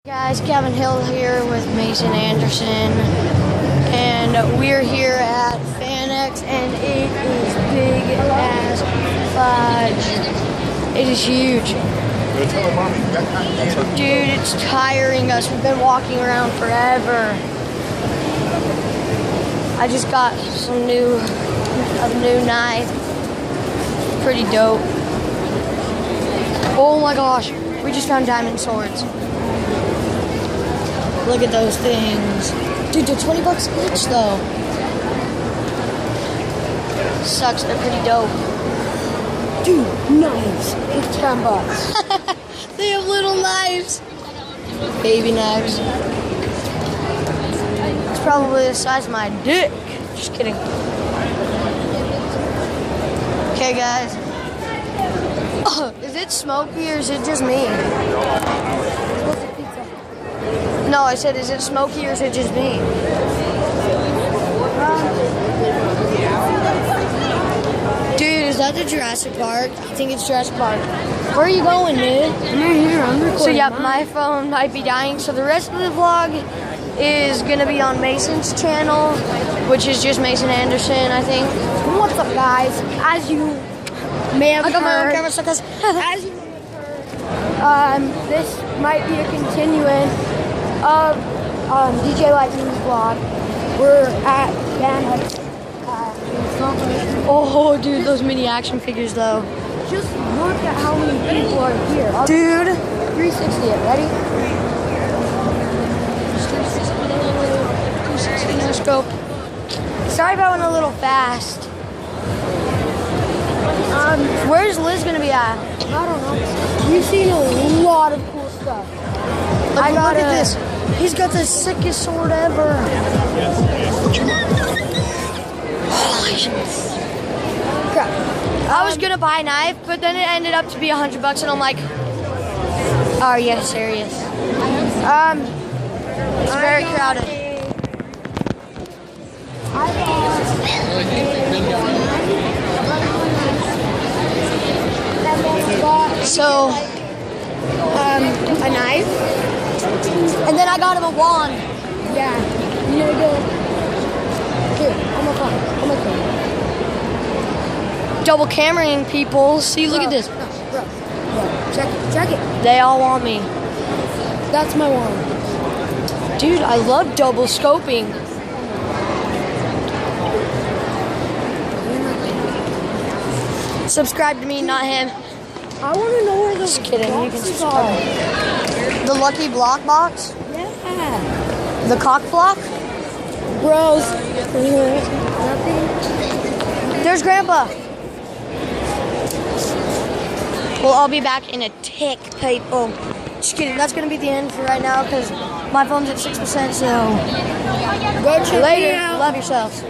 Guys, Kevin Hill here with Mason Anderson, and we're here at Fanx, and it is big as fudge. It is huge. Dude, it's tiring us. We've been walking around forever. I just got a new knife. Pretty dope. Oh my gosh, we just found diamond swords. Look at those things. Dude, they're 20 bucks each though. Sucks, they're pretty dope. Dude, knives. It's 10 bucks. They have little knives. Baby knives. It's probably the size of my dick. Just kidding. Okay, guys. Is it smoky or is it just me? No, I said, is it smoky or is it just me? Dude, is that the Jurassic Park? I think it's Jurassic Park. Where are you going, dude? I'm right here. I'm recording. So, yeah, my phone might be dying. So the rest of the vlog is going to be on Mason's channel, which is just Mason Anderson, I think. What's up, guys? As you may have heard, as you this might be a continuance of DJ Lightning's vlog. We're at Fanx. Oh, dude, those mini action figures, though. Just look at how many people are here. Dude. 360 it. Ready? 360 no scope. Sorry if I went a little fast. Where's Liz gonna be at? I don't know. We've seen a lot of cool stuff. Look at this. He's got the sickest sword ever. Holy shit. Crap. I was gonna buy a knife, but then it ended up to be $100, and I'm like, are you serious? It's very crowded. So, a knife, and then I got him a wand. Yeah, you know, go here, on my phone. Double cameraing people. See, look at this. Bro, check it. They all want me. That's my wand. Dude, I love double scoping. Subscribe to me, not him. I want to know where those Just kidding, you can boxes subscribe. are. The lucky block box? Yeah. The cock block? Bros. There's Grandpa. Well, I'll be back in a tick, people. Just kidding. That's going to be the end for right now because my phone's at 6%, so Go check later. it out. Love yourselves.